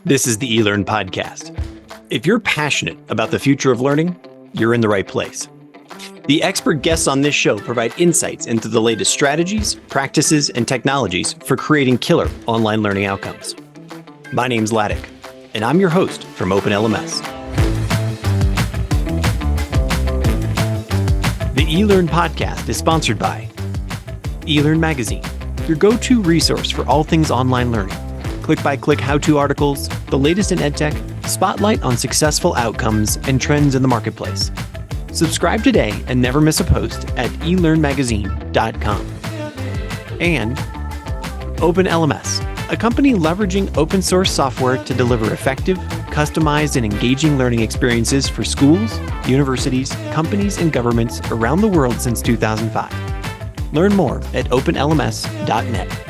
This is the eLearn podcast. If you're passionate about the future of learning, you're in the right place. The expert guests on this show provide insights into the latest strategies, practices, and technologies for creating killer online learning outcomes. My name's Ladek, and I'm your host from OpenLMS. The eLearn podcast is sponsored by eLearn Magazine, your go-to resource for all things online learning. Click-by-click how-to articles, the latest in edtech, spotlight on successful outcomes and trends in the marketplace. Subscribe today and never miss a post at elearnmagazine.com. And OpenLMS, a company leveraging open source software to deliver effective, customized, and engaging learning experiences for schools, universities, companies, and governments around the world since 2005. Learn more at openlms.net.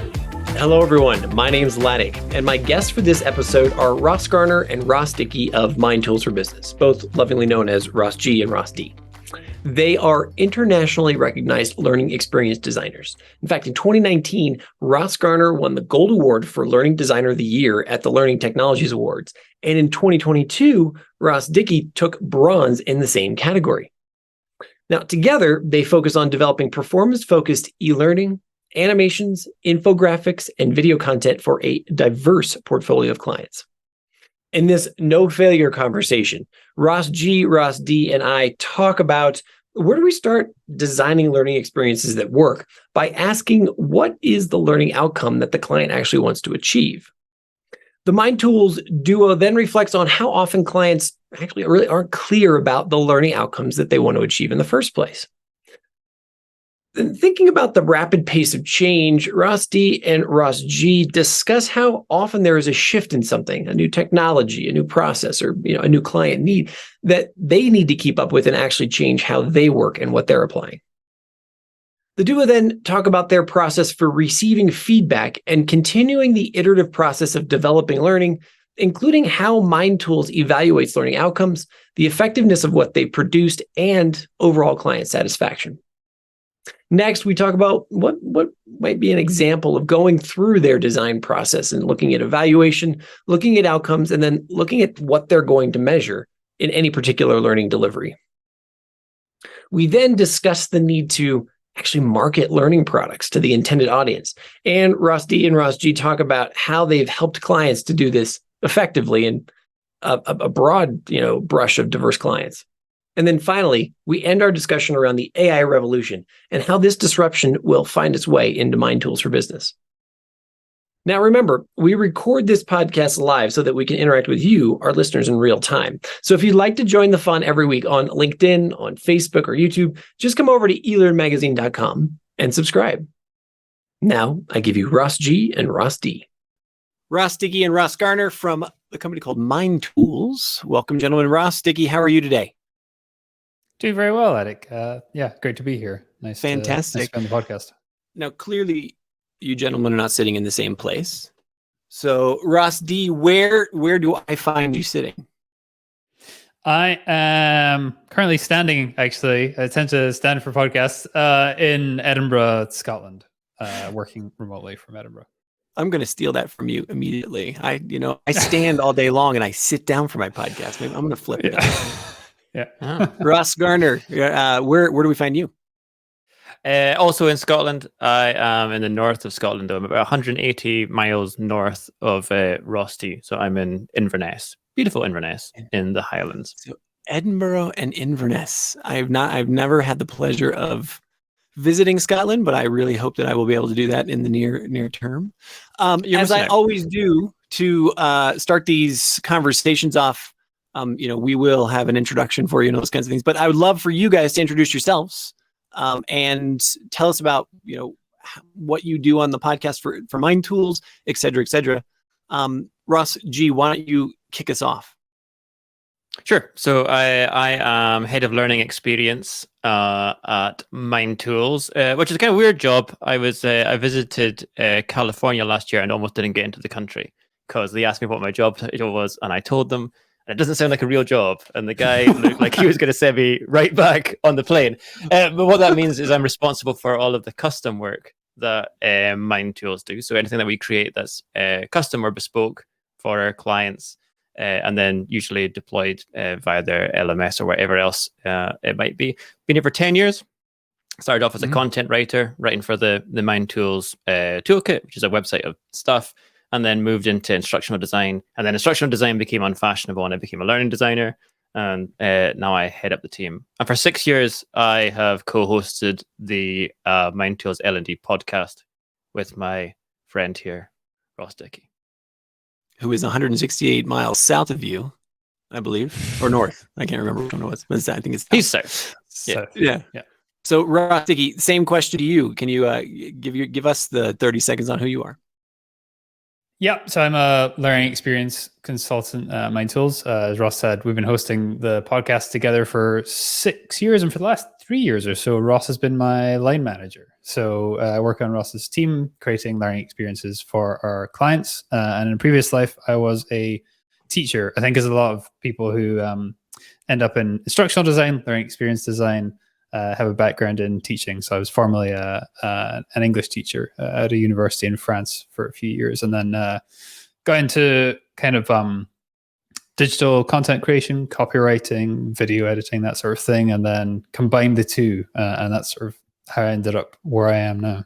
Hello, everyone. My name's Ladek, and my guests for this episode are Ross Garner and Ross Dickie of MindTools for Business, both lovingly known as Ross G and Ross D. They are internationally recognized learning experience designers. In fact, in 2019, Ross Garner won the Gold Award for Learning Designer of the Year at the Learning Technologies Awards. And in 2022, Ross Dickie took bronze in the same category. Now, together, they focus on developing performance-focused e-learning, animations, infographics, and video content for a diverse portfolio of clients. In this no-failure conversation, Ross G, Ross D, and I talk about where do we start designing learning experiences that work by asking what is the learning outcome that the client actually wants to achieve. The MindTools duo then reflects on how often clients actually really aren't clear about the learning outcomes that they want to achieve in the first place. Thinking about the rapid pace of change, Ross D and Ross G discuss how often there is a shift in something, a new technology, a new process, or a new client need that they need to keep up with and actually change how they work and what they're applying. The duo then talk about their process for receiving feedback and continuing the iterative process of developing learning, including how MindTools evaluates learning outcomes, the effectiveness of what they produced, and overall client satisfaction. Next, we talk about what might be an example of going through their design process and looking at evaluation, looking at outcomes, and then looking at what they're going to measure in any particular learning delivery. We then discuss the need to actually market learning products to the intended audience. And Ross D and Ross G talk about how they've helped clients to do this effectively in a broad brush of diverse clients. And then finally, we end our discussion around the AI revolution and how this disruption will find its way into MindTools for Business. Now, remember, we record this podcast live so that we can interact with you, our listeners, in real time. So if you'd like to join the fun every week on LinkedIn, on Facebook, or YouTube, just come over to elearnmagazine.com and subscribe. Now, I give you Ross G and Ross D. Ross Dickie and Ross Garner from a company called MindTools. Welcome, gentlemen. Ross Dickie, how are you today? Doing very well, Ladek. Great to be here. Fantastic. Nice to be on the podcast. Now, clearly, you gentlemen are not sitting in the same place. So, Ross D, where do I find you sitting? I am currently standing, actually. I tend to stand for podcasts in Edinburgh, Scotland, working remotely from Edinburgh. I'm going to steal that from you immediately. I stand all day long and I sit down for my podcast. Maybe I'm going to flip it. Yeah. Ross Garner, where do we find you? Also in Scotland. I am in the north of Scotland. I'm about 180 miles north of Ross D. So I'm in Inverness, beautiful Inverness in the Highlands. So Edinburgh and Inverness. I've never had the pleasure of visiting Scotland, but I really hope that I will be able to do that in the near term. As I always do to start these conversations off. We will have an introduction for you and those kinds of things. But I would love for you guys to introduce yourselves and tell us about what you do on the podcast for MindTools, et cetera, et cetera. Ross G, why don't you kick us off? Sure. So I am head of learning experience at MindTools, which is a kind of weird job. I visited California last year and almost didn't get into the country because they asked me what my job title was, and I told them. And it doesn't sound like a real job. And the guy looked like he was going to send me right back on the plane. But what that means is I'm responsible for all of the custom work that MindTools do. So anything that we create that's custom or bespoke for our clients, and then usually deployed via their LMS or whatever else it might be. Been here for 10 years. Started off as a content writer, writing for the MindTools toolkit, which is a website of stuff, and then moved into instructional design. And then instructional design became unfashionable, and I became a learning designer. And now I head up the team. And for 6 years, I have co-hosted the MindTools L&D podcast with my friend here, Ross Dickie, who is 168 miles south of you, I believe, or north. I can't remember which one it was, but I think it's south. He's south. Yeah. So, Ross Dickie, same question to you. Can you give us the 30 seconds on who you are? Yeah, so I'm a learning experience consultant at MindTools. As Ross said, we've been hosting the podcast together for 6 years, and for the last 3 years or so, Ross has been my line manager. So I work on Ross's team, creating learning experiences for our clients. And in a previous life, I was a teacher. I think as a lot of people who end up in instructional design, learning experience design, have a background in teaching. So I was formerly an English teacher at a university in France for a few years, and then got into kind of digital content creation, copywriting, video editing, that sort of thing, and then combined the two. And that's sort of how I ended up where I am now.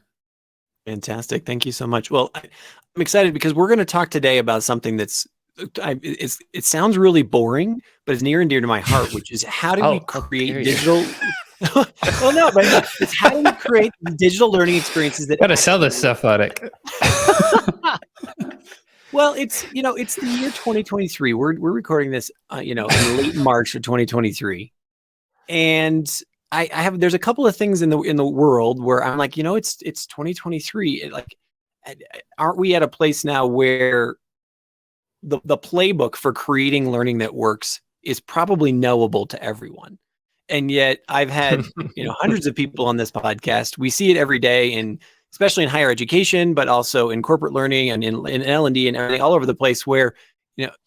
Fantastic. Thank you so much. Well, I'm excited because we're going to talk today about something that's, it sounds really boring, but it's near and dear to my heart, which is how do we create digital... Well, no, but it's how do we create digital learning experiences that gotta sell this stuff, Ladek. Well, it's the year 2023. We're recording this, in late March of 2023, and there's a couple of things in the world where I'm like, it's 2023. Aren't we at a place now where the playbook for creating learning that works is probably knowable to everyone? And yet I've had, hundreds of people on this podcast. We see it every day, especially in higher education, but also in corporate learning and in L&D and everything all over the place where,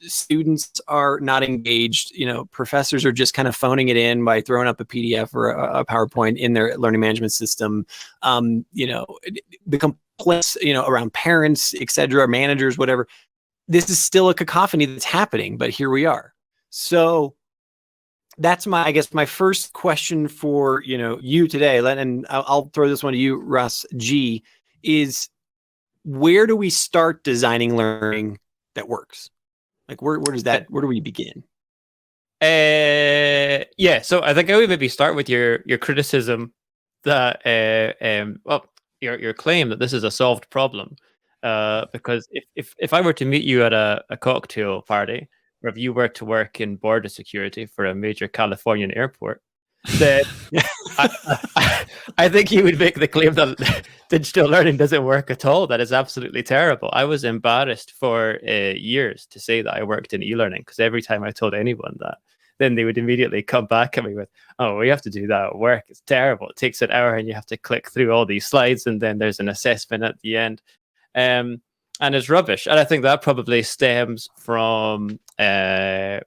students are not engaged. Professors are just kind of phoning it in by throwing up a PDF or a PowerPoint in their learning management system. The complaints, around parents, et cetera, managers, whatever. This is still a cacophony that's happening, but here we are. So that's my first question for, you today, and I'll throw this one to you, Ross G, is where do we start designing learning that works? Like where do we begin? Yeah. So I think I would maybe start with your criticism that, your claim that this is a solved problem. Because if I were to meet you at a cocktail party, or if you were to work in border security for a major Californian airport, then I think you would make the claim that digital learning doesn't work at all. That is absolutely terrible. I was embarrassed for years to say that I worked in e-learning, because every time I told anyone that, then they would immediately come back at me with, "Oh, we have to do that at work. It's terrible. It takes an hour and you have to click through all these slides and then there's an assessment at the end." And it's rubbish. And I think that probably stems from, pains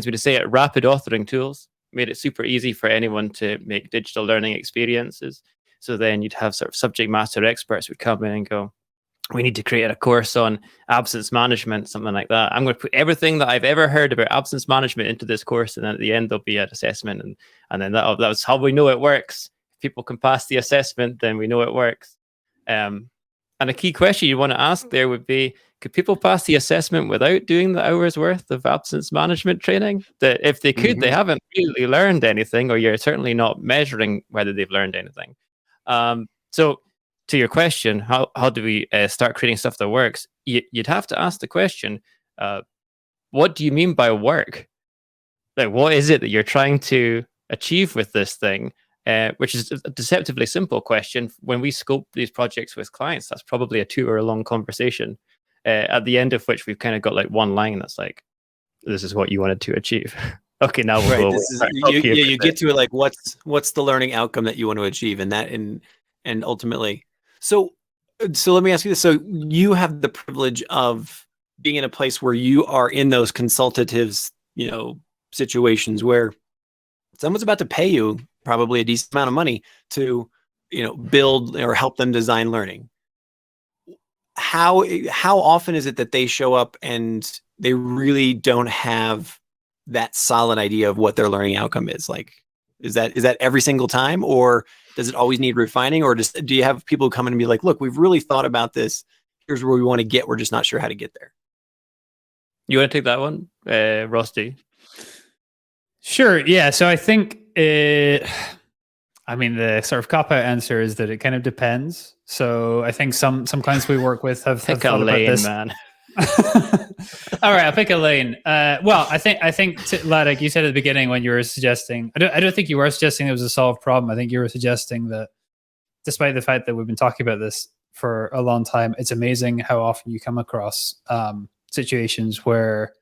me to say it, rapid authoring tools made it super easy for anyone to make digital learning experiences. So then you'd have sort of subject matter experts would come in and go, "We need to create a course on absence management," something like that. "I'm going to put everything that I've ever heard about absence management into this course, and then at the end there'll be an assessment, and then that's how we know it works. If people can pass the assessment, then we know it works." And a key question you want to ask there would be, could people pass the assessment without doing the hours worth of absence management training? That if they could, they haven't really learned anything, or you're certainly not measuring whether they've learned anything. So to your question, how do we start creating stuff that works? You'd have to ask the question, what do you mean by work? Like, what is it that you're trying to achieve with this thing? Which is a deceptively simple question. When we scope these projects with clients, that's probably a 2-hour long conversation, at the end of which we've kind of got like one line that's like, "This is what you wanted to achieve." Okay, now we'll you get to it, like what's the learning outcome that you want to achieve, and ultimately. So let me ask you this. So you have the privilege of being in a place where you are in those consultative, situations where someone's about to pay you probably a decent amount of money to, build or help them design learning. how often is it that they show up and they really don't have that solid idea of what their learning outcome is? Like, is that every single time, or does it always need refining, or do you have people come in and be like, look, we've really thought about this. Here's where we want to get. We're just not sure how to get there. You want to take that one, Ross D? Sure. Yeah. So I think, the sort of cop-out answer is that it kind of depends. So I think some clients we work with have Pick a thought about lane, this. man. All right, I'll pick a lane. Well, I think Ladek, you said at the beginning when you were suggesting, I don't think you were suggesting it was a solved problem. I think you were suggesting that despite the fact that we've been talking about this for a long time, it's amazing how often you come across situations where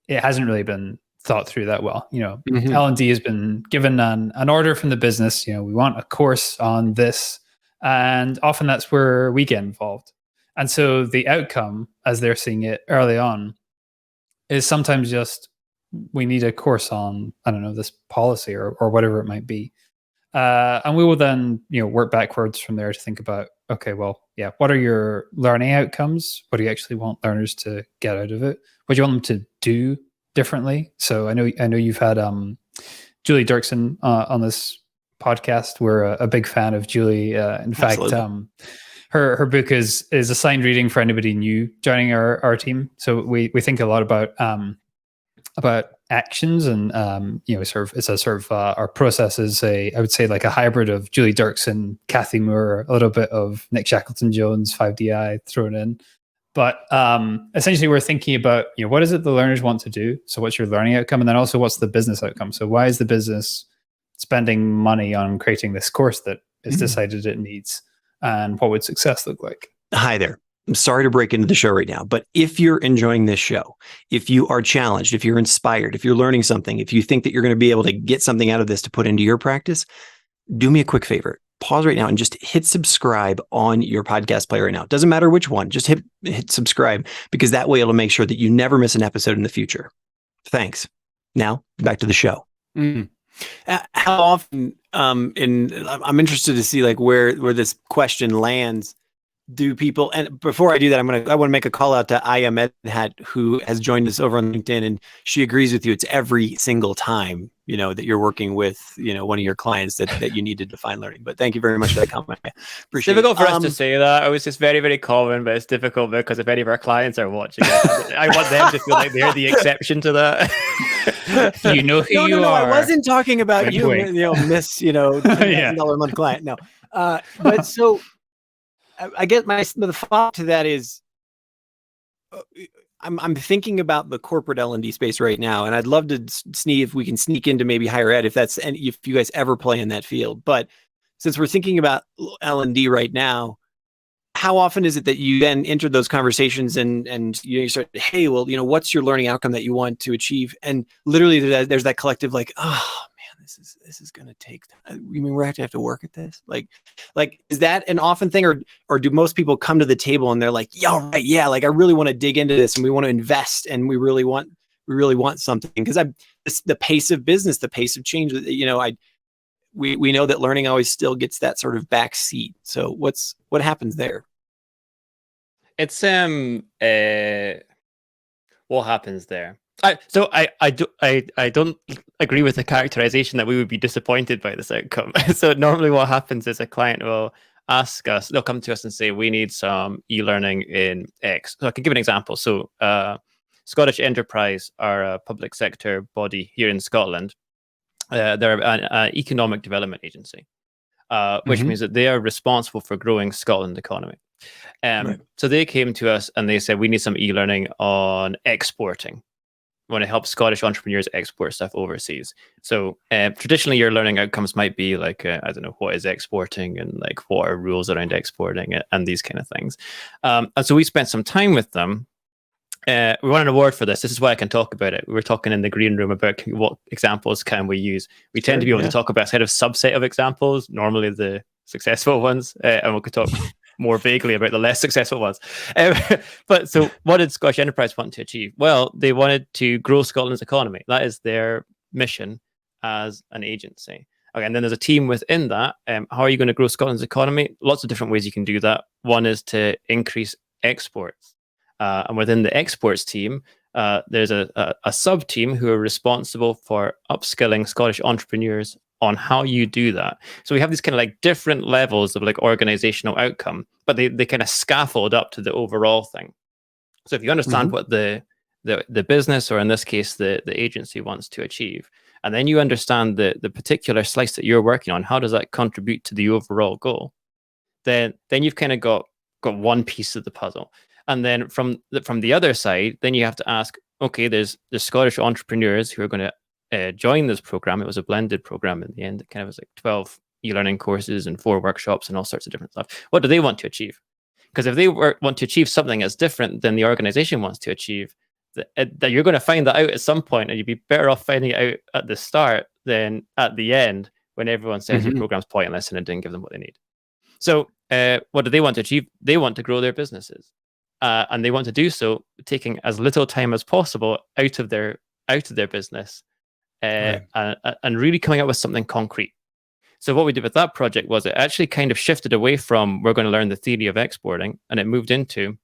it hasn't really been thought through that well. L&D has been given an order from the business. We want a course on this, and often that's where we get involved. And so the outcome, as they're seeing it early on, is sometimes just we need a course on, I don't know, this policy or whatever it might be. And we will then, work backwards from there to think about, okay, well, yeah, what are your learning outcomes? What do you actually want learners to get out of it? What do you want them to do differently? So I know you've had Julie Dirksen on this podcast. We're a big fan of Julie. In Absolutely. fact, her book is assigned reading for anybody new joining our team. So we think a lot about actions, and our process is I would say like a hybrid of Julie Dirksen, Kathy Moore, a little bit of Nick Shackleton-Jones, 5DI thrown in. But essentially, we're thinking about what is it the learners want to do. So what's your learning outcome, and then also what's the business outcome. So why is the business spending money on creating this course that is decided it needs? And what would success look like? Hi there. I'm sorry to break into the show right now, but if you're enjoying this show, if you are challenged, if you're inspired, if you're learning something, if you think that you're going to be able to get something out of this to put into your practice, do me a quick favor. Pause right now and just hit subscribe on your podcast player right now. It doesn't matter which one, just hit subscribe, because that way it'll make sure that you never miss an episode in the future. Thanks. Now back to the show. How often, and I'm interested to see like where this question lands. Do people, and before I do that, I want to make a call out to I Am Ed Hat, who has joined us over on LinkedIn, and she agrees with you. It's every single time, that you're working with, one of your clients that you need to define learning. But thank you very much for that comment. It's difficult for us to say that. I was just very, very common, but it's difficult because if any of our clients are watching it, I want them to feel like they're the exception to that. You know who you are. I wasn't talking about Wink, you, wink. Miss, $10,000 a month client. No, but so. I guess the thought to that is, I'm thinking about the corporate L&D space right now, and I'd love to see if we can sneak into maybe higher ed if you guys ever play in that field. But since we're thinking about L&D right now, how often is it that you then enter those conversations and you start, hey, well, what's your learning outcome that you want to achieve? And literally there's that collective like, oh man, this is going to take time. You mean we're going to have to work at this? Like, is that an often thing, or do most people come to the table and they're like, yeah, right, yeah, like I really want to dig into this and we want to invest and we really want something, because the pace of business, the pace of change, we know that learning always still gets that sort of back seat. So what happens there? It's what happens there? I don't agree with the characterization that we would be disappointed by this outcome. So normally what happens is a client will ask us, they'll come to us and say, we need some e-learning in X. So I can give an example. So Scottish Enterprise are a public sector body here in Scotland. They're an economic development agency, which means that they are responsible for growing Scotland's economy. Right. So they came to us and they said, we need some e-learning on exporting. We want to help Scottish entrepreneurs export stuff overseas. So traditionally, your learning outcomes might be like, I don't know, what is exporting and like what are rules around exporting it and these kind of things. And so we spent some time with them. We won an award for this. This is why I can talk about it. We were talking in the green room about what examples can we use. We tend to be able to talk about a kind of subset of examples, normally the successful ones, and we could talk more vaguely about the less successful ones. But so what did Scottish Enterprise want to achieve? Well, they wanted to grow Scotland's economy. That is their mission as an agency. Okay, and then there's a team within that. How are you going to grow Scotland's economy? Lots of different ways you can do that. One is to increase exports. And within the exports team, there's a sub team who are responsible for upskilling Scottish entrepreneurs on how you do that. So we have these kind of like different levels of like organizational outcome, but they kind of scaffold up to the overall thing. So if you understand what the business, or in this case, the agency wants to achieve, and then you understand the particular slice that you're working on, how does that contribute to the overall goal? Then you've kind of got one piece of the puzzle. And then from the other side, then you have to ask, okay, there's Scottish entrepreneurs who are going to join this program. It was a blended program in the end. It kind of was like 12 e-learning courses and 4 workshops and all sorts of different stuff. What do they want to achieve? Because if they want to achieve something that's different than the organization wants to achieve, that you're going to find that out at some point, and you'd be better off finding it out at the start than at the end when everyone says your program's pointless and it didn't give them what they need. So what do they want to achieve? They want to grow their businesses. And they want to do so taking as little time as possible out of their business, and really coming up with something concrete. So what we did with that project was it actually kind of shifted away from we're going to learn the theory of exporting, and it moved into,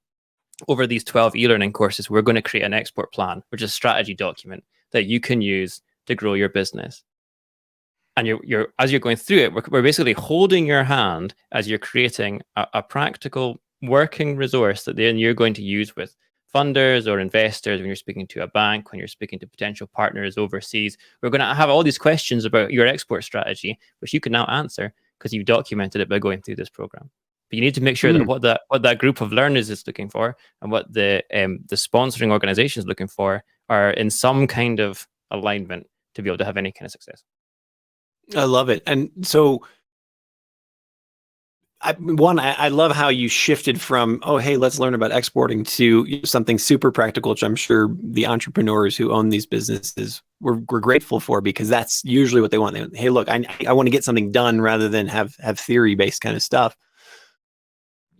over these 12 e-learning courses, we're going to create an export plan, which is a strategy document that you can use to grow your business. And you're as you're going through it, we're basically holding your hand as you're creating a practical working resource that then you're going to use with funders or investors when you're speaking to a bank, when you're speaking to potential partners overseas. We're going to have all these questions about your export strategy, which you can now answer because you've documented it by going through this program. But you need to make sure that what that group of learners is looking for and what the sponsoring organization is looking for are in some kind of alignment to be able to have any kind of success. I love it. And so I love how you shifted from, oh, hey, let's learn about exporting to something super practical, which I'm sure the entrepreneurs who own these businesses were grateful for, because that's usually what they want. Hey, look, I want to get something done rather than have theory-based kind of stuff.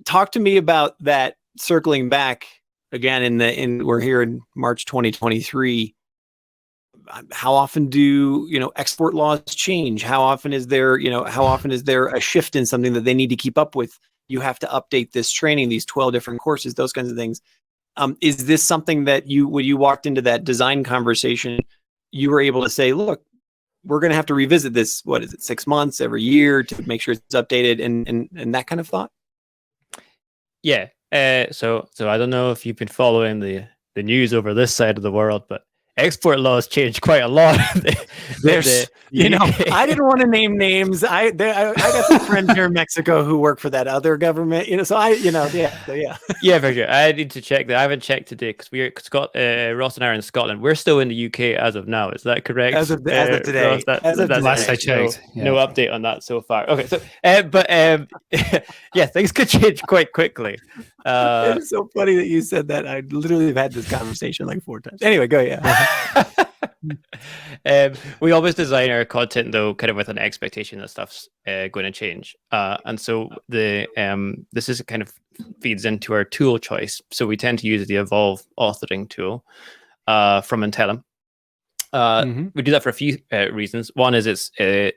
Talk to me about that, circling back again we're here in March 2023. How often do export laws change? How often is there a shift in something that they need to keep up with? You have to update this training, these 12 different courses, those kinds of things. Is this something that when you walked into that design conversation, you were able to say, look, we're going to have to revisit this, 6 months, every year, to make sure it's updated, and that kind of thought? Yeah. So I don't know if you've been following the news over this side of the world, but export laws changed quite a lot. I didn't want to name names. I got some friends here in Mexico who work for that other government. Yeah, for sure. I need to check that. I haven't checked today because Ross and I are in Scotland. We're still in the UK as of now. Is that correct? As of today. Ross, as of last I checked. No update on that so far. Okay, so yeah, things could change quite quickly. It's so funny that you said that. I literally have had this conversation like 4 times. Anyway, go we always design our content though kind of with an expectation that stuff's going to change, and so this is kind of feeds into our tool choice. So we tend to use the Evolve authoring tool from Intellum. We do that for a few reasons. One is it's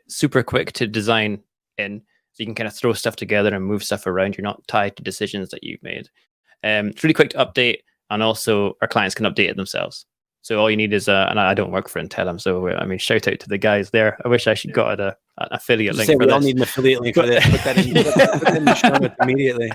super quick to design in, so you can kind of throw stuff together and move stuff around. You're not tied to decisions that you've made. It's really quick to update, and also our clients can update it themselves. So all you need is and I don't work for Intellum, so I mean, shout out to the guys there. I wish I should got an affiliate link for this. We all need an affiliate link for this. Put that in the show notes immediately.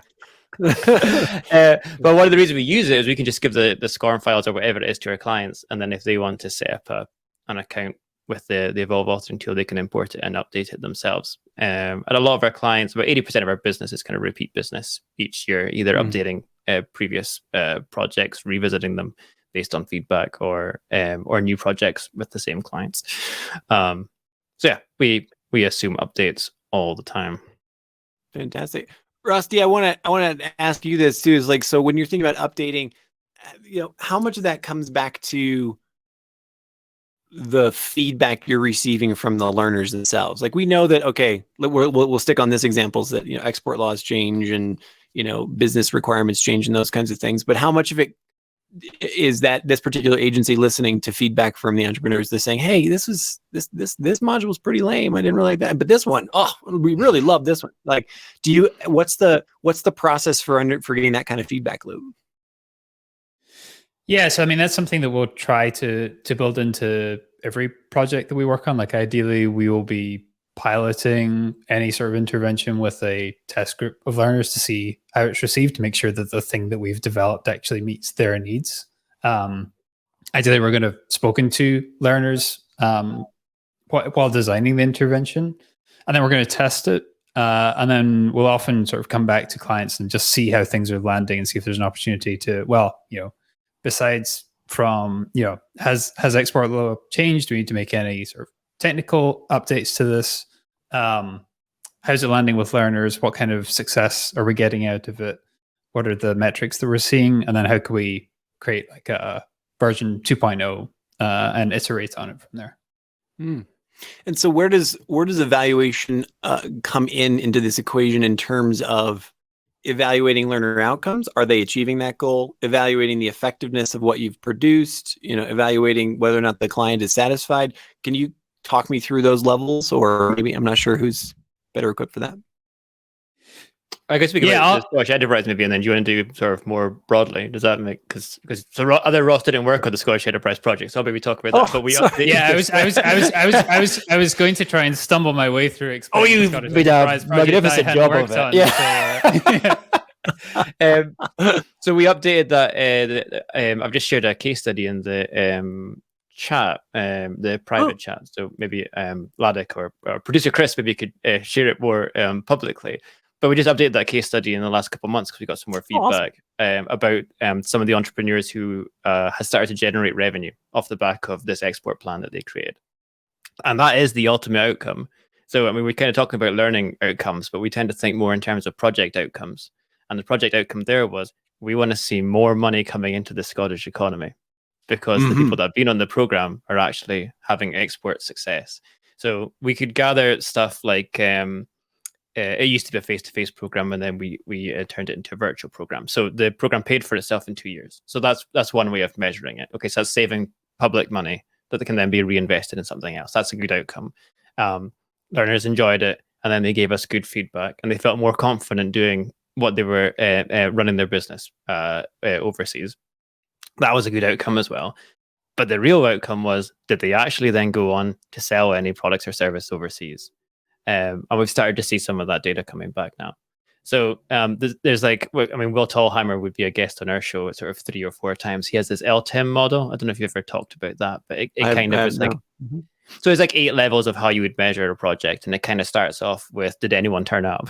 But one of the reasons we use it is we can just give the SCORM files or whatever it is to our clients, and then if they want to set up an account with the Evolve authoring tool, they can import it and update it themselves. And a lot of our clients, about 80% of our business is kind of repeat business each year, either updating previous projects, revisiting them based on feedback, or new projects with the same clients. So yeah, we assume updates all the time. Fantastic. Rusty, I want to ask you this too, is like, so when you're thinking about updating, how much of that comes back to the feedback you're receiving from the learners themselves? Like, we know that, okay, we'll stick on this examples that, export laws change and, business requirements change and those kinds of things, but how much of it is that this particular agency listening to feedback from the entrepreneurs? They're saying, "Hey, this module was pretty lame. I didn't really like that, but this one, oh, we really love this one." Like, what's the process for getting that kind of feedback loop? Yeah, so I mean that's something that we'll try to build into every project that we work on. Like ideally, we will be piloting any sort of intervention with a test group of learners to see how it's received, to make sure that the thing that we've developed actually meets their needs. Ideally, we're going to have spoken to learners while designing the intervention, and then we're going to test it. And then we'll often sort of come back to clients and just see how things are landing and see if there's an opportunity to, besides from, has export law changed? Do we need to make any sort of technical updates to this? How's it landing with learners? What kind of success are we getting out of it? What are the metrics that we're seeing? And then how can we create like a version 2.0 and iterate on it from there? And so where does evaluation come into this equation in terms of evaluating learner outcomes? Are they achieving that goal? Evaluating the effectiveness of what you've produced, evaluating whether or not the client is satisfied. Can you talk me through those levels? Or maybe I'm not sure who's better equipped for that. I guess we can Scottish Enterprise maybe, and then do you want to do sort of more broadly? Does that make because other Ross didn't work on the Scottish Enterprise project, so maybe talk about that. But I was going to try and stumble my way through explaining you the Scottish did a Enterprise project magnificent job of it. On, So we updated that. I've just shared a case study in the chat, the private chat. So maybe Ladek or producer Chris maybe could share it more publicly. But we just updated that case study in the last couple of months because we got some more feedback about some of the entrepreneurs who has started to generate revenue off the back of this export plan that they created. And that is the ultimate outcome. So, I mean, we're kind of talking about learning outcomes, but we tend to think more in terms of project outcomes. And the project outcome there was, we want to see more money coming into the Scottish economy because the people that have been on the program are actually having export success. So we could gather stuff like... it used to be a face-to-face program, and then we turned it into a virtual program. So the program paid for itself in 2 years. So that's one way of measuring it. Okay, so that's saving public money that can then be reinvested in something else. That's a good outcome. Learners enjoyed it, and then they gave us good feedback, and they felt more confident doing what they were running their business overseas. That was a good outcome as well. But the real outcome was, did they actually then go on to sell any products or service overseas? And we've started to see some of that data coming back now. So there's like, I mean, Will Tallheimer would be a guest on our show sort of 3 or 4 times. He has this LTIM model. I don't know if you've ever talked about that, but it kind of is like, so it's like 8 levels of how you would measure a project. And it kind of starts off with, did anyone turn up?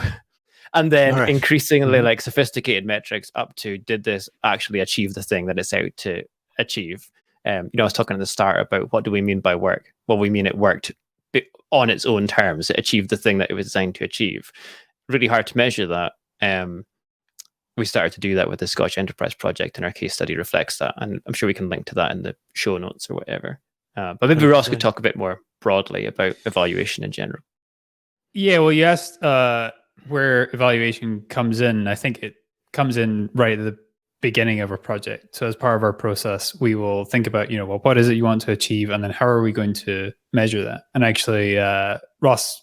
And then increasingly like sophisticated metrics up to, did this actually achieve the thing that it's out to achieve? I was talking at the start about what do we mean by work? Well, we mean it worked on its own terms. It achieved the thing that it was designed to achieve. Really hard to measure that. We started to do that with the Scottish Enterprise project, and our case study reflects that. And I'm sure we can link to that in the show notes or whatever. But maybe Ross could talk a bit more broadly about evaluation in general. Yeah, well, you asked where evaluation comes in. I think it comes in right at the beginning of a project. So as part of our process, we will think about, well, what is it you want to achieve? And then how are we going to measure that? And actually, Ross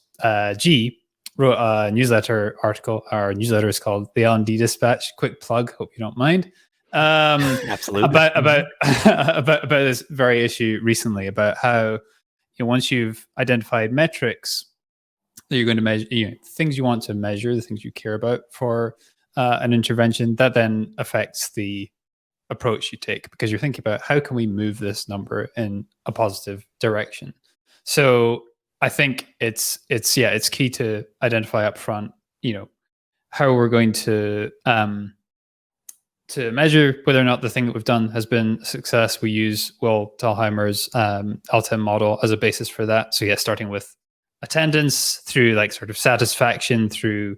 G wrote a newsletter article. Our newsletter is called the L&D Dispatch. Quick plug, hope you don't mind. Absolutely. About this very issue recently, about how once you've identified metrics that you're going to measure, things you want to measure, the things you care about for an intervention, that then affects the approach you take, because you're thinking about how can we move this number in a positive direction. So I think it's key to identify up front, how we're going to measure whether or not the thing that we've done has been a success. We use Will Tallheimer's LTIM model as a basis for that. So starting with attendance, through like sort of satisfaction, through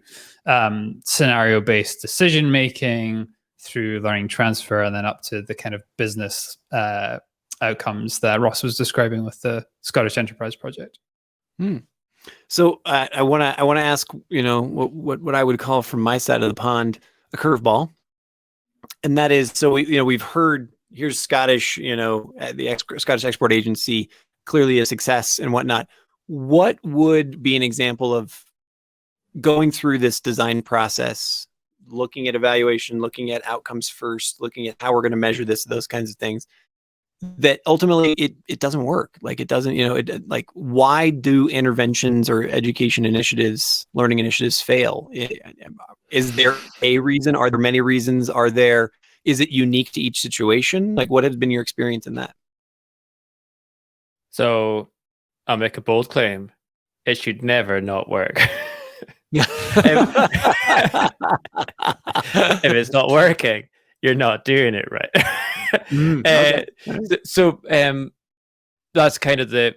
scenario-based decision making, through learning transfer, and then up to the kind of business outcomes that Ross was describing with the Scottish Enterprise project. So I want to ask, what I would call from my side of the pond a curveball, and that is, so we've heard here's Scottish, Scottish Export Agency, clearly a success and whatnot. What would be an example of going through this design process, looking at evaluation, looking at outcomes first, looking at how we're going to measure this, those kinds of things, that ultimately it doesn't work? Like it doesn't, like why do interventions or education initiatives, learning initiatives fail? Is there a reason? Are there many reasons? Is it unique to each situation? Like what has been your experience in that? So I'll make a bold claim. It should never not work. If it's not working, you're not doing it right. Okay. So that's kind of the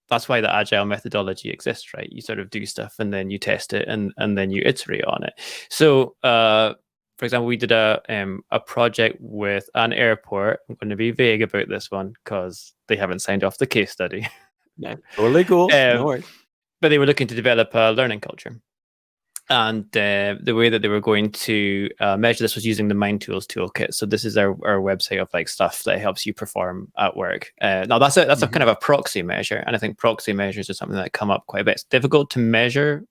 that's why the agile methodology exists, right? You sort of do stuff and then you test it and then you iterate on it. So for example, we did a project with an airport. I'm going to be vague about this one because they haven't signed off the case study. Yeah, totally cool. No worries. But they were looking to develop a learning culture. And the way that they were going to measure this was using the MindTools toolkit. So this is our website of like stuff that helps you perform at work. Now that's a kind of a proxy measure, and I think proxy measures are something that come up quite a bit. It's difficult to measure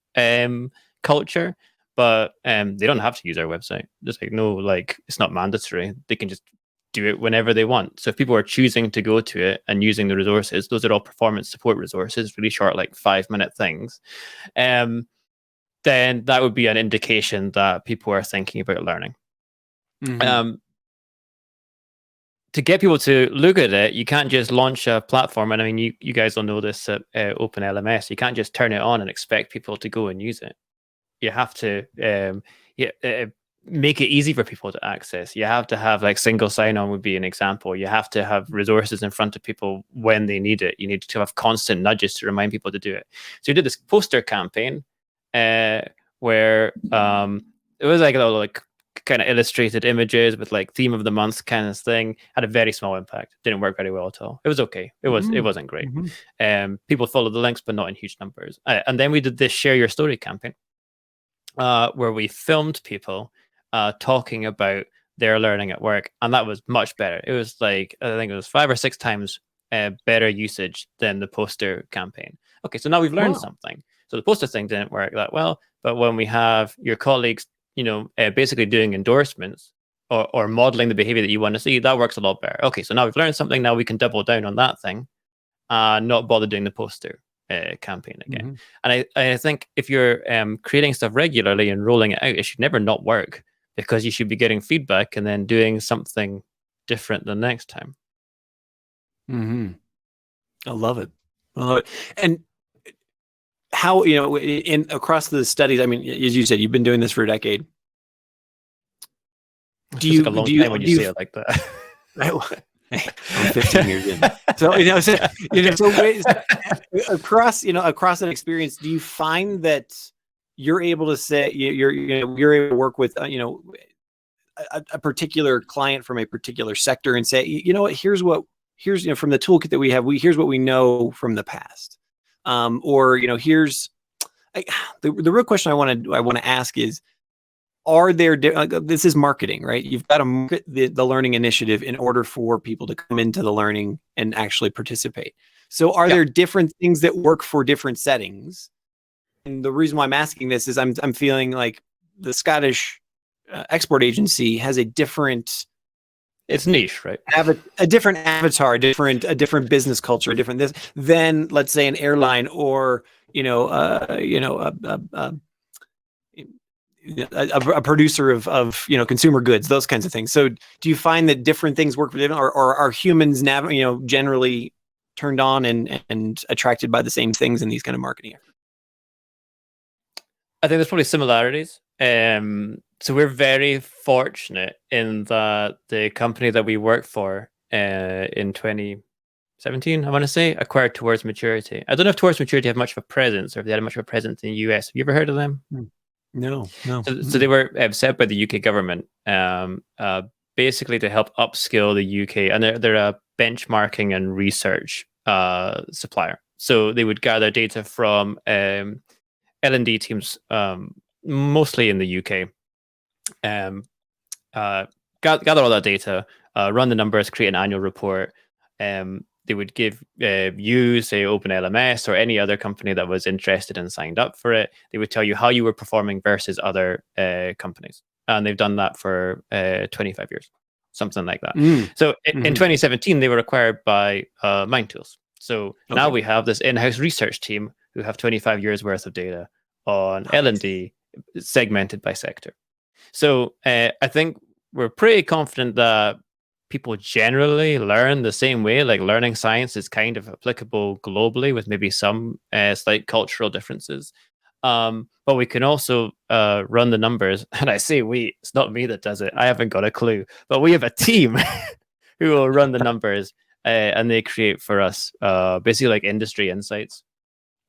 culture, but they don't have to use our website. Just like it's not mandatory. They can just do it whenever they want. So if people are choosing to go to it and using the resources, those are all performance support resources, really short, like 5-minute things. Then that would be an indication that people are thinking about learning. To get people to look at it, you can't just launch a platform. And I mean, you guys will know this at OpenLMS. You can't just turn it on and expect people to go and use it. You have to make it easy for people to access. You have to have like single sign-on would be an example. You have to have resources in front of people when they need it. You need to have constant nudges to remind people to do it. So you did this poster campaign where it was like a little like kind of illustrated images with like theme of the month kind of thing. Had a very small impact. Didn't work very well at all. It was okay. It wasn't great. People followed the links, but not in huge numbers. And then we did this share your story campaign, where we filmed people talking about their learning at work, and that was much better. It was like I think it was 5 or 6 times better usage than the poster campaign. Okay, so now we've learned something. So the poster thing didn't work that well, but when we have your colleagues, basically doing endorsements or modeling the behavior that you want to see, that works a lot better. Okay, so now we've learned something. Now we can double down on that thing, not bother doing the poster campaign again. And I think if you're creating stuff regularly and rolling it out, it should never not work, because you should be getting feedback and then doing something different the next time. I love it. And how, across the studies, I mean, as you said, you've been doing this for a decade. It feels like a long time when you say it like that. I'm 15 years in. So, across that experience, do you find that you're able to say you're able to work with a particular client from a particular sector and say, here's from the toolkit that we have, here's what we know from the past, here's the real question I want to ask is, are there this is marketing, right? You've got to market the learning initiative in order for people to come into the learning and actually participate. So are there different things that work for different settings? And the reason why I'm asking this is I'm feeling like the Scottish Export Agency has a different, it's niche, right? A different avatar, a different business culture, than let's say an airline or a producer of consumer goods, those kinds of things. So do you find that different things work for different, or are humans generally turned on and attracted by the same things in these kind of marketing efforts? I think there's probably similarities. So we're very fortunate in that the company that we work for in 2017, I want to say, acquired Towards Maturity. I don't know if Towards Maturity have much of a presence, or if they had much of a presence in the US. Have you ever heard of them? No. So they were set by the UK government, basically to help upskill the UK, and they're a benchmarking and research supplier. So they would gather data from L&D teams, mostly in the UK, gather all that data, run the numbers, create an annual report. They would give you, say, OpenLMS or any other company that was interested and signed up for it. They would tell you how you were performing versus other companies. And they've done that for 25 years, something like that. So in 2017, they were acquired by MindTools. So now we have this in-house research team who have 25 years worth of data on L&D segmented by sector. So I think we're pretty confident that people generally learn the same way. Like learning science is kind of applicable globally with maybe some slight cultural differences. But we can also run the numbers. And I say we, it's not me that does it. I haven't got a clue. But we have a team who will run the numbers and they create for us basically like industry insights.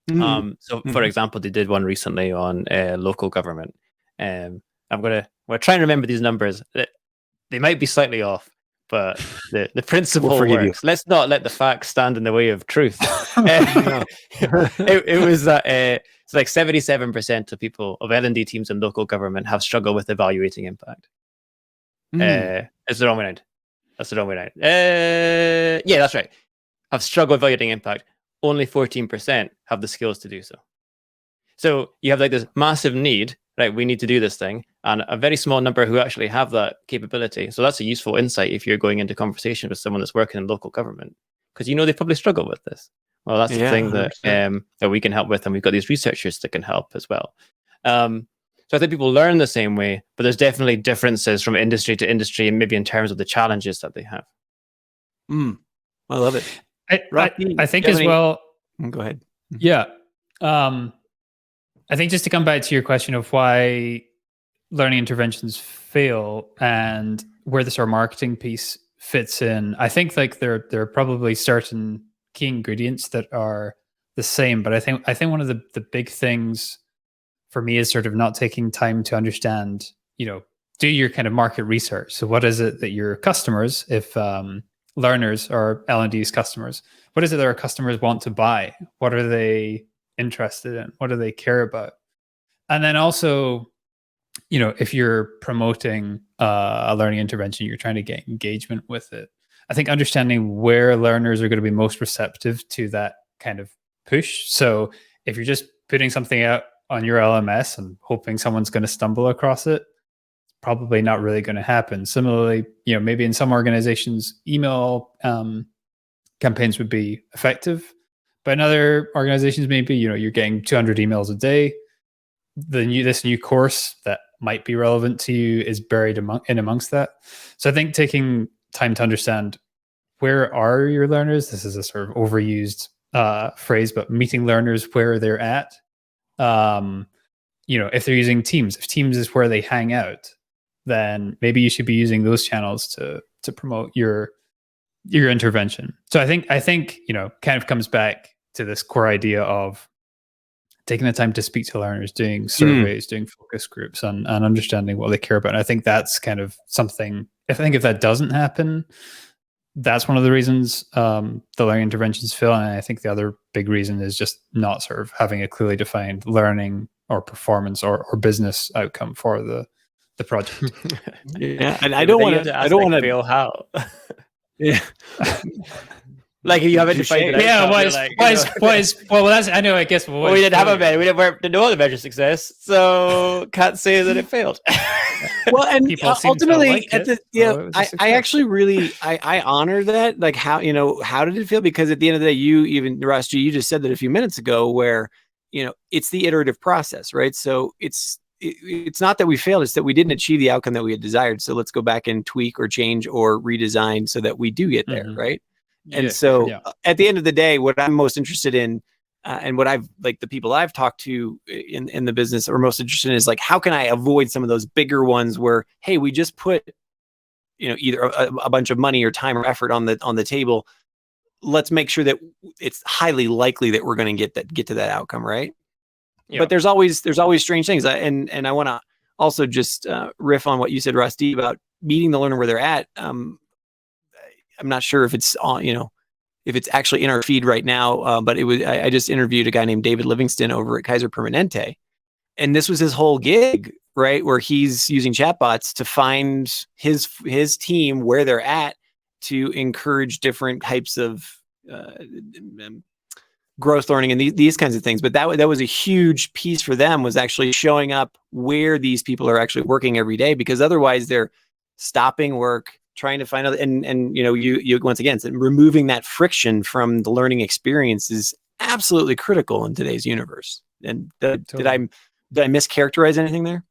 So for example, they did one recently on local government. I'm going to try and remember these numbers. They might be slightly off, but the principle works. Let's not let the facts stand in the way of truth. It was that it's like 77% of people of L&D teams in local government have struggled with evaluating impact. It's the wrong way around. That's the wrong way around. Yeah, that's right. Have struggled evaluating impact. Only 14% have the skills to do so. So you have like this massive need, right? We need to do this thing, and a very small number who actually have that capability. So that's a useful insight if you're going into conversation with someone that's working in local government, because you know they probably struggle with this. Well, that's the thing that that we can help with, and we've got these researchers that can help as well. So I think people learn the same way, but there's definitely differences from industry to industry, and maybe in terms of the challenges that they have. I love it. I think as well. Go ahead. Yeah. I think just to come back to your question of why learning interventions fail and where the sort of marketing piece fits in, I think like there are probably certain key ingredients that are the same, but I think one of the big things for me is sort of not taking time to understand, do your kind of market research. So what is it that your customers, if learners or L&D's customers, what is it that our customers want to buy? What are they interested in? What do they care about? And then also, if you're promoting a learning intervention, you're trying to get engagement with it. I think understanding where learners are going to be most receptive to that kind of push. So if you're just putting something out on your LMS and hoping someone's going to stumble across it, it's probably not really going to happen. Similarly, maybe in some organizations, email campaigns would be effective. But in other organizations, maybe, you're getting 200 emails a day. This new course that might be relevant to you is buried amongst that. So I think taking time to understand where are your learners, this is a sort of overused phrase, but meeting learners where they're at. If they're using Teams, if Teams is where they hang out, then maybe you should be using those channels to promote your intervention. So I think kind of comes back to this core idea of taking the time to speak to learners, doing surveys, doing focus groups, and understanding what they care about. And I think that's kind of something. If that doesn't happen, that's one of the reasons the learning interventions fail. And I think the other big reason is just not sort of having a clearly defined learning or performance or business outcome for the project. Yeah, and I don't want to fail how. Yeah. Like you haven't defined it. Yeah, well, that's, I know, I guess. Well, we didn't have a measure. We didn't know the measure success, so can't say that it failed. Well, and ultimately, I actually really, I honor that. Like how did it feel? Because at the end of the day, Ross G, you just said that a few minutes ago, where it's the iterative process, right? So it's not that we failed; it's that we didn't achieve the outcome that we had desired. So let's go back and tweak or change or redesign so that we do get there, right? And at the end of the day, what I'm most interested in, and what the people I've talked to in the business are most interested in is like, how can I avoid some of those bigger ones where, hey, we just put, either a bunch of money or time or effort on the table. Let's make sure that it's highly likely that we're going to get to that outcome, right? Yeah. But there's always strange things, and I want to also just riff on what you said, Ross D, about meeting the learner where they're at. I'm not sure if it's on, if it's actually in our feed right now, but I just interviewed a guy named David Livingston over at Kaiser Permanente, and this was his whole gig right? Where he's using chatbots to find his team where they're at to encourage different types of growth learning and these kinds of things. But that was a huge piece for them, was actually showing up where these people are actually working every day, because otherwise they're stopping work, trying to find out, and you once again, removing that friction from the learning experience is absolutely critical in today's universe. And did I mischaracterize anything there?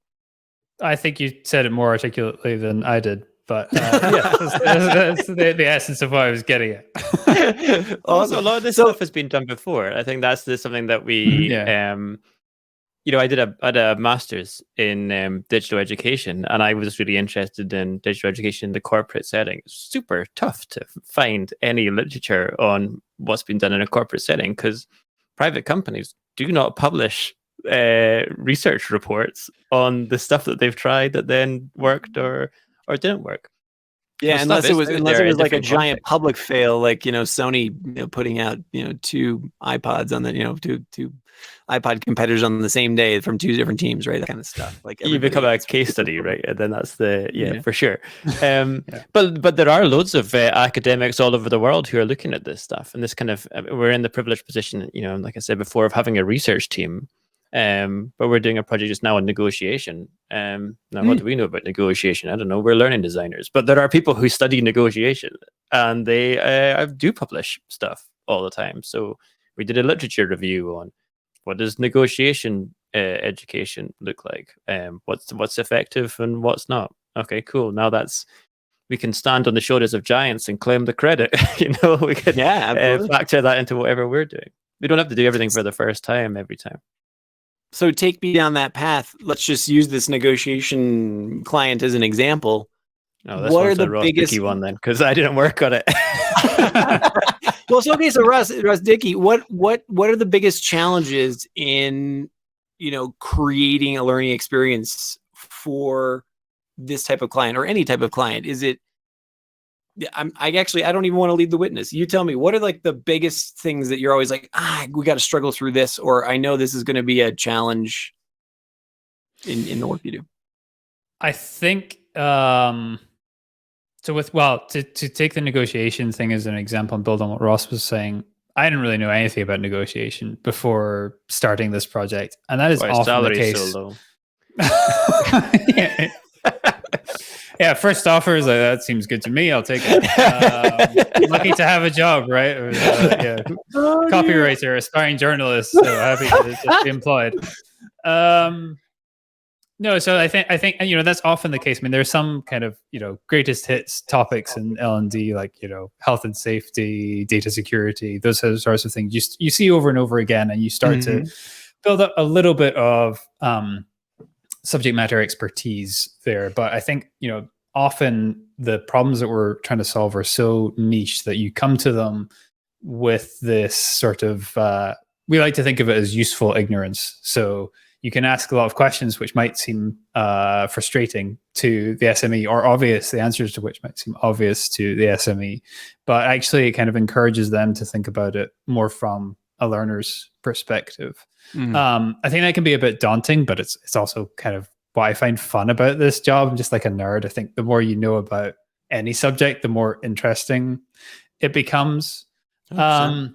I think you said it more articulately than I did, but yeah, that's the essence of what I was getting at. Also, a lot of this stuff has been done before. I think that's something that we, I did a master's in digital education, and I was really interested in digital education in the corporate setting. It's super tough to find any literature on what's been done in a corporate setting, because private companies do not publish research reports on the stuff that they've tried that then worked or didn't work. Yeah, unless it was like a giant public fail, like Sony putting out 2 iPods on the two iPod competitors on the same day from 2 different teams, right? That kind of stuff. Like you become a case study, right? And then that's for sure. But there are loads of academics all over the world who are looking at this stuff, and this kind of we're in the privileged position, like I said before, of having a research team. But we're doing a project just now on negotiation. Now, what do we know about negotiation? I don't know. We're learning designers, but there are people who study negotiation, and they do publish stuff all the time. So we did a literature review on what does negotiation education look like, what's effective and what's not. Okay, cool. Now we can stand on the shoulders of giants and claim the credit. We can factor that into whatever we're doing. We don't have to do everything for the first time every time. So take me down that path. Let's just use this negotiation client as an example. No, what are the Ross biggest Dickie one then? Because I didn't work on it. Well, so okay. So Ross Dickie, what are the biggest challenges in creating a learning experience for this type of client or any type of client? Is it? I don't even want to lead the witness. You tell me, what are like the biggest things that you're always like, we got to struggle through this, or I know this is going to be a challenge in the work you do? I think to take the negotiation thing as an example and build on what Ross was saying, I didn't really know anything about negotiation before starting this project, and that is often the case. So low. Yeah, first offer is like, that seems good to me. I'll take it. Lucky to have a job, right? Or, copywriter, aspiring journalist. So happy to just be employed. No, so I think that's often the case. I mean, there's some kind of greatest hits topics in L&D, like health and safety, data security, those sorts of things. You see over and over again, and you start to build up a little bit of subject matter expertise there. But I think, often the problems that we're trying to solve are so niche that you come to them with this sort of, we like to think of it as useful ignorance. So you can ask a lot of questions which might seem frustrating to the SME, or obvious, the answers to which might seem obvious to the SME, but actually it kind of encourages them to think about it more from a learner's perspective. I think that can be a bit daunting, but it's also kind of what I find fun about this job. I'm just like a nerd. I think the more you know about any subject, the more interesting it becomes. And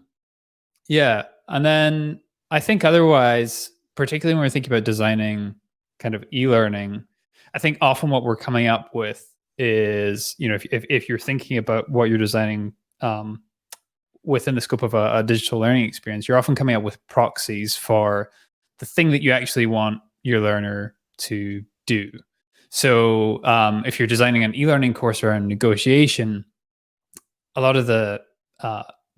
then I think otherwise, particularly when we're thinking about designing kind of e-learning, I think often what we're coming up with is, if you're thinking about what you're designing within the scope of a digital learning experience, you're often coming up with proxies for the thing that you actually want your learner to do. So if you're designing an e-learning course around negotiation, a lot of the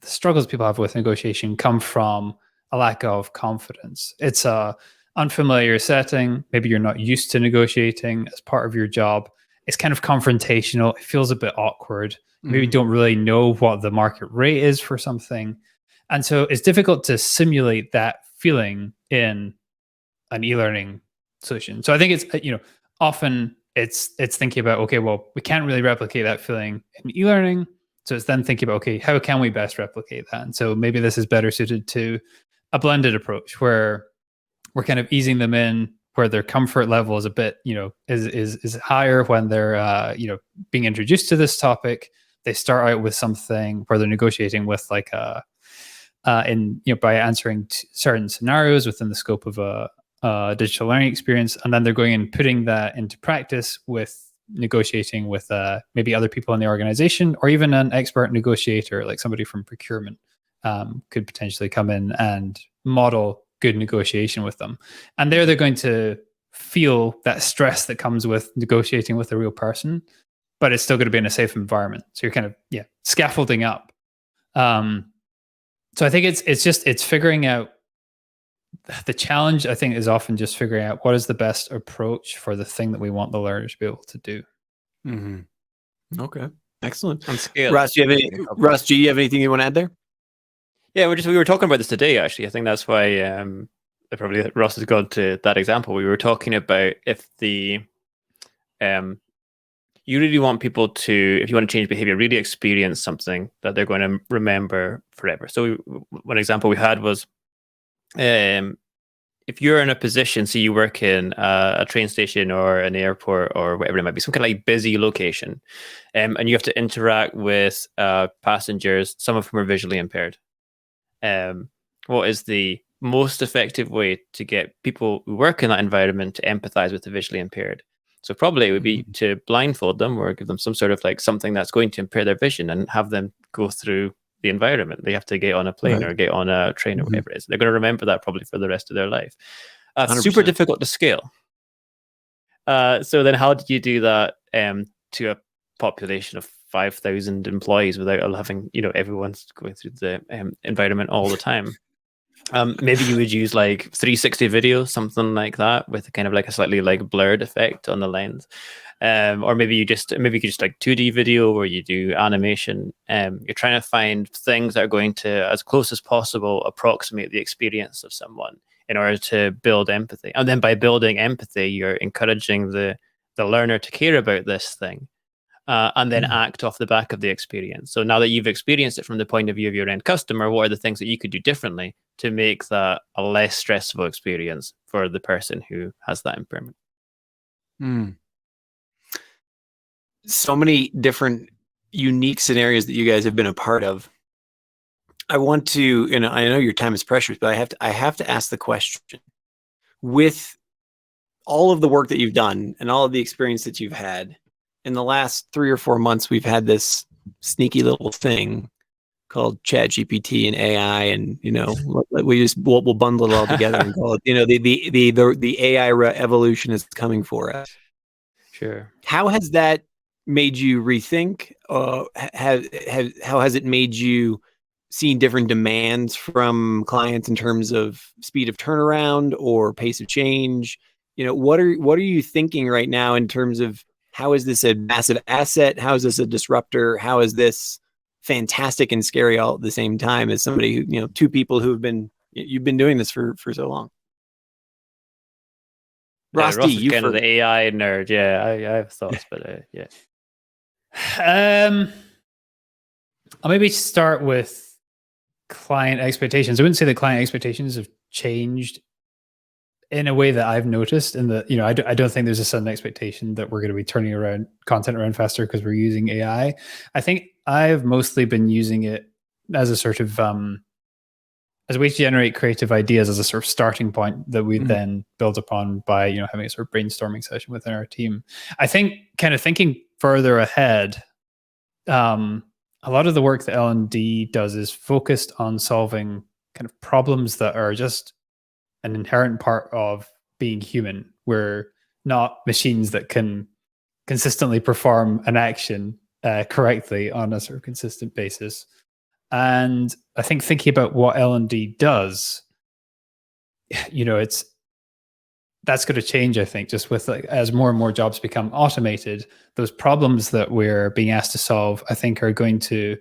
struggles people have with negotiation come from a lack of confidence. It's a unfamiliar setting. Maybe you're not used to negotiating as part of your job. It's kind of confrontational. It feels a bit awkward. Maybe you don't really know what the market rate is for something. And so it's difficult to simulate that feeling in an e-learning solution. So I think it's, often it's thinking about, okay, well, we can't really replicate that feeling in e-learning. So it's then thinking about, okay, how can we best replicate that? And so maybe this is better suited to a blended approach where we're kind of easing them in where their comfort level is a bit, is higher when they're, being introduced to this topic. They start out with something where they're negotiating with like by answering certain scenarios within the scope of a digital learning experience, and then they're going and putting that into practice with negotiating with maybe other people in the organization, or even an expert negotiator, like somebody from procurement could potentially come in and model good negotiation with them. And there they're going to feel that stress that comes with negotiating with a real person, but it's still going to be in a safe environment. So you're kind of scaffolding up. So I think it's figuring out the challenge. I think is often just figuring out what is the best approach for the thing that we want the learner to be able to do. Mm-hmm. Okay, excellent. On scale, Ross, do you have anything you want to add there? Yeah, we were talking about this today. Actually, I think that's why probably Ross has gone to that example. We were talking about if you really want people to, if you want to change behavior, really experience something that they're going to remember forever. So one example we had was, if you're in a position, so you work in a train station or an airport or whatever it might be, some kind of like busy location, and you have to interact with passengers, some of whom are visually impaired. What is the most effective way to get people who work in that environment to empathize with the visually impaired? So probably it would be to blindfold them or give them some sort of like something that's going to impair their vision and have them go through the environment. They have to get on a plane or get on a train or whatever it is. They're going to remember that probably for the rest of their life. Super difficult to scale. So then how did you do that to a population of 5,000 employees without having, everyone's going through the environment all the time? Maybe you would use like 360 video, something like that, with kind of like a slightly like blurred effect on the lens. Or maybe you could just like 2D video where you do animation. You're trying to find things that are going to, as close as possible, approximate the experience of someone in order to build empathy. And then by building empathy, you're encouraging the learner to care about this thing. And then act off the back of the experience. So now that you've experienced it from the point of view of your end customer, what are the things that you could do differently to make that a less stressful experience for the person who has that impairment? So many different unique scenarios that you guys have been a part of. I want to, I know your time is precious, but I have to ask the question, with all of the work that you've done and all of the experience that you've had, in the last 3 or 4 months, we've had this sneaky little thing called ChatGPT and AI, and we'll bundle it all together and call it. The AI evolution is coming for us. Sure. How has that made you rethink? How has it made you see different demands from clients in terms of speed of turnaround or pace of change? What are you thinking right now in terms of, how is this a massive asset? How is this a disruptor? How is this fantastic and scary all at the same time, as somebody who, two people you've been doing this for so long? Ross is kind of the AI nerd. Yeah, I have thoughts, but yeah. I'll maybe start with client expectations. I wouldn't say the client expectations have changed in a way that I've noticed. In the, I don't think there's a sudden expectation that we're going to be turning around content around faster because we're using AI. I think I've mostly been using it as a sort of as a way to generate creative ideas, as a sort of starting point that we then build upon by having a sort of brainstorming session within our team. I think kind of thinking further ahead, a lot of the work that L&D does is focused on solving kind of problems that are just an inherent part of being human. We're not machines that can consistently perform an action correctly on a sort of consistent basis. And I think thinking about what L&D does, that's going to change. I think just with as more and more jobs become automated, those problems that we're being asked to solve, I think, are going to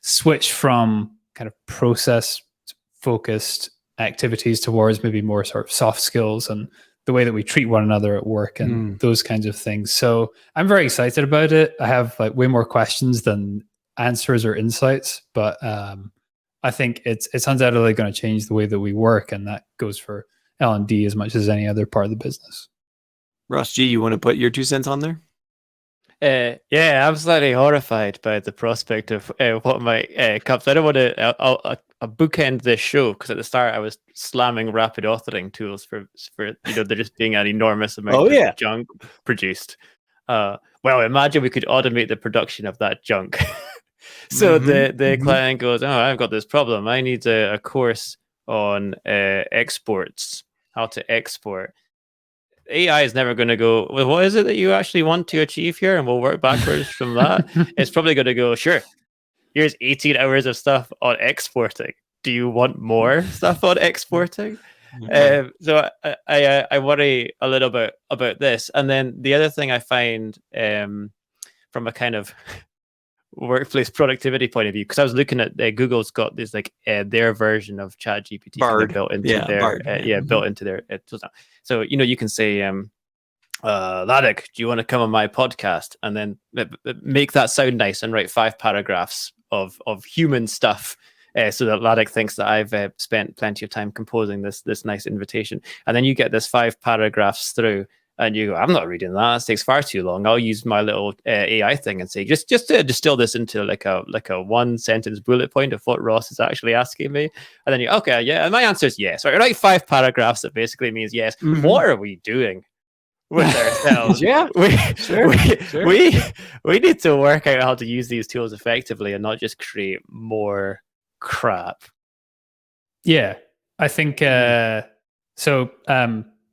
switch from kind of process focused activities towards maybe more sort of soft skills and the way that we treat one another at work and those kinds of things. So I'm very excited about it. I have way more questions than answers or insights, but I think it's undoubtedly going to change the way that we work, and that goes for L&D as much as any other part of the business. Ross G, you want to put your 2 cents on there? Yeah, I'm slightly horrified by the prospect of what might come. So I don't want to. I'll bookend this show because at the start I was slamming rapid authoring tools for there just being an enormous amount of junk produced. Well, imagine we could automate the production of that junk. So the client goes, "Oh, I've got this problem. I need a course on exports, how to export." AI is never going to go, well, what is it that you actually want to achieve here? And we'll work backwards from that. It's probably going to go, sure, here's 18 hours of stuff on exporting. Do you want more stuff on exporting? So I worry a little bit about this. And then the other thing I find from a kind of workplace productivity point of view, because I was looking at Google's got this like their version of ChatGPT kind of built into their tools now. So you can say Ladek, do you want to come on my podcast, and then make that sound nice and write 5 paragraphs of human stuff, so that Ladek thinks that I've spent plenty of time composing this nice invitation, and then you get this 5 paragraphs through. And you go, I'm not reading that. That takes far too long. I'll use my little AI thing and say, just to distill this into like a 1-sentence bullet point of what Ross is actually asking me. And then you, okay, yeah. And my answer is yes. Right, write 5 paragraphs that basically means yes. What are we doing with ourselves? We need to work out how to use these tools effectively and not just create more crap. Yeah, I think so.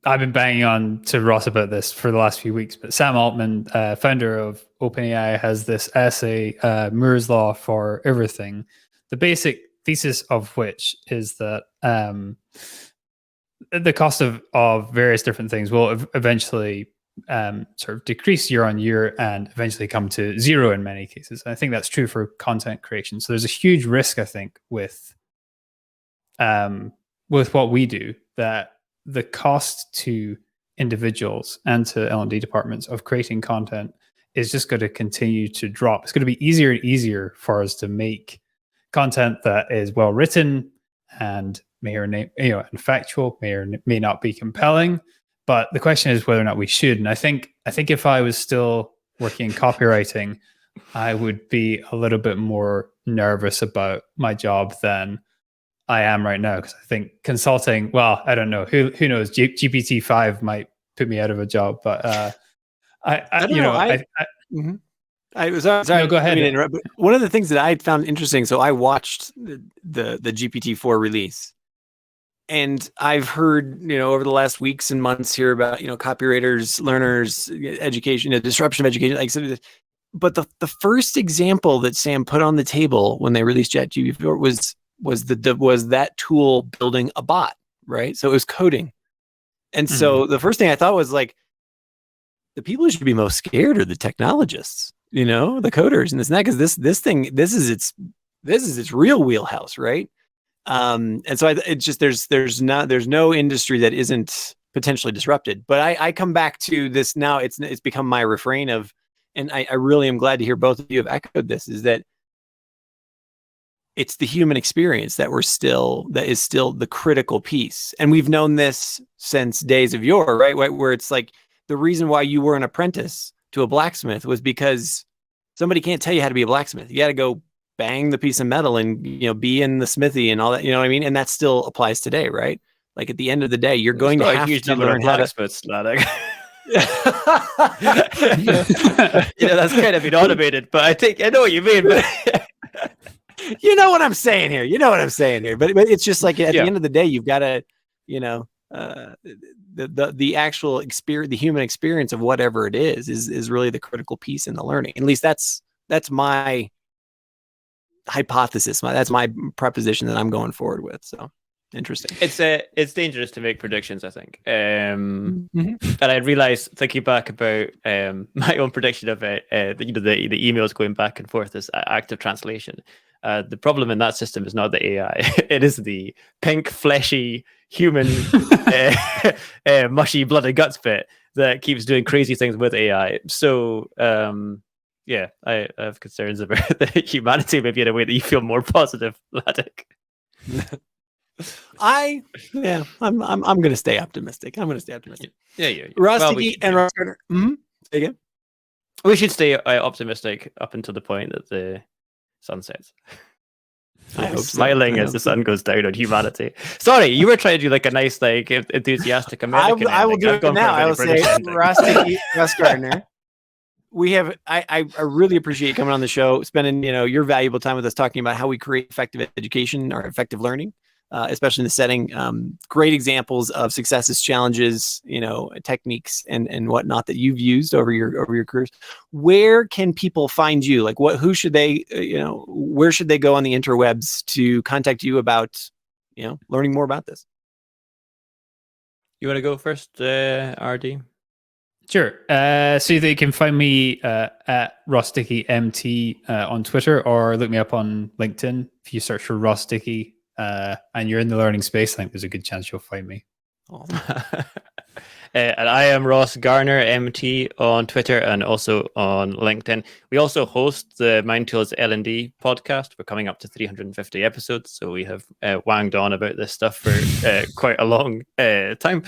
I've been banging on to Ross about this for the last few weeks, but Sam Altman, founder of OpenAI, has this essay, Moore's Law for Everything, the basic thesis of which is that the cost of various different things will eventually sort of decrease year on year and eventually come to zero in many cases. And I think that's true for content creation. So there's a huge risk, I think, with what we do, that the cost to individuals and to L&D departments of creating content is just going to continue to drop. It's going to be easier and easier for us to make content that is well written and may or and factual, may or may not be compelling. But the question is whether or not we should. And I think if I was still working in copywriting, I would be a little bit more nervous about my job than I am right now, because I think consulting, well, I don't know, who knows, GPT-5 might put me out of a job, but I don't know. I was sorry. No, go ahead. Interrupt, but one of the things that I found interesting, so I watched the GPT-4 release, and I've heard over the last weeks and months here about copywriters, learners, education, disruption of education, like. But the first example that Sam put on the table when they released ChatGPT-4 was that tool building a bot, right? So it was coding. And so the first thing I thought was like, the people who should be most scared are the technologists, the coders and this and that, because this is its real wheelhouse, right? And so it's just there's no industry that isn't potentially disrupted. But I come back to this now. It's become my refrain of, and I really am glad to hear both of you have echoed this, is that it's the human experience that is still the critical piece. And we've known this since days of yore, right? Where it's like the reason why you were an apprentice to a blacksmith was because somebody can't tell you how to be a blacksmith. You got to go bang the piece of metal and, be in the smithy and all that, you know what I mean? And that still applies today, right? Like at the end of the day, you're going to have to learn how to... Ladek. That's kind of been automated, but I know what you mean, but... You know what I'm saying here. But it's just like at the end of the day, you've got to, the actual experience, the human experience of whatever it is really the critical piece in the learning. At least that's my hypothesis. That's my proposition that I'm going forward with. So interesting. It's dangerous to make predictions, I think. And I realized thinking back about my own prediction of the emails going back and forth as active translation. The problem in that system is not the AI. It is the pink, fleshy, human, mushy blood and guts bit that keeps doing crazy things with AI. So, I have concerns about the humanity, maybe in a way that you feel more positive, Ladek. I'm going to stay optimistic. Yeah. Ross Well, Dickie and Ross Garner. Say again. We should stay optimistic up until the point that the sun sets. I hope so. Smiling as the sun goes down on humanity. Sorry, you were trying to do like a nice, like enthusiastic American. I will do ending. it now. I will say, Ross Dickie, Ross Gardner. I really appreciate you coming on the show, spending your valuable time with us, talking about how we create effective education or effective learning, especially in the setting. Great examples of successes, challenges, techniques and whatnot that you've used over your careers. Where can people find you? Like who should they, where should they go on the interwebs to contact you about, learning more about this? You want to go first, RD? Sure. So they can find me at Ross Dickie MT on Twitter, or look me up on LinkedIn. If you search for Ross Dickie and you're in the learning space, I think there's a good chance you'll find me. And I am Ross Garner, MT, on Twitter and also on LinkedIn. We also host the MindTools L&D podcast. We're coming up to 350 episodes, so we have wanged on about this stuff for quite a long time.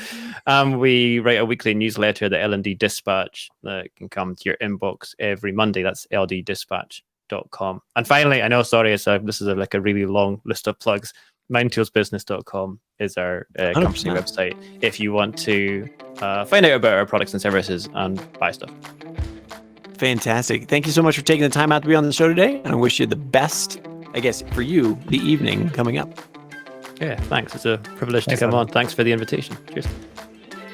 We write a weekly newsletter, the L&D Dispatch, that can come to your inbox every Monday. That's lddispatch.com. And finally, I know, sorry, this is like a really long list of plugs. MindToolsBusiness.com is our company website if you want to find out about our products and services and buy stuff. Fantastic. Thank you so much for taking the time out to be on the show today. And I wish you the best, I guess, for you, the evening coming up. Yeah, thanks. It's a privilege to come on. Thanks for the invitation. Cheers.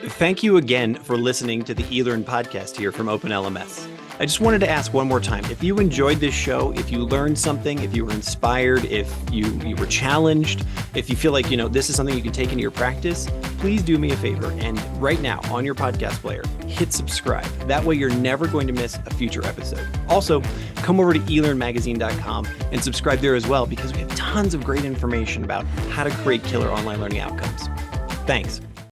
Thank you again for listening to the eLearn podcast here from OpenLMS. I just wanted to ask one more time, if you enjoyed this show, if you learned something, if you were inspired, if you were challenged, if you feel like, this is something you can take into your practice, please do me a favor. And right now on your podcast player, hit subscribe. That way you're never going to miss a future episode. Also, come over to elearnmagazine.com and subscribe there as well, because we have tons of great information about how to create killer online learning outcomes. Thanks.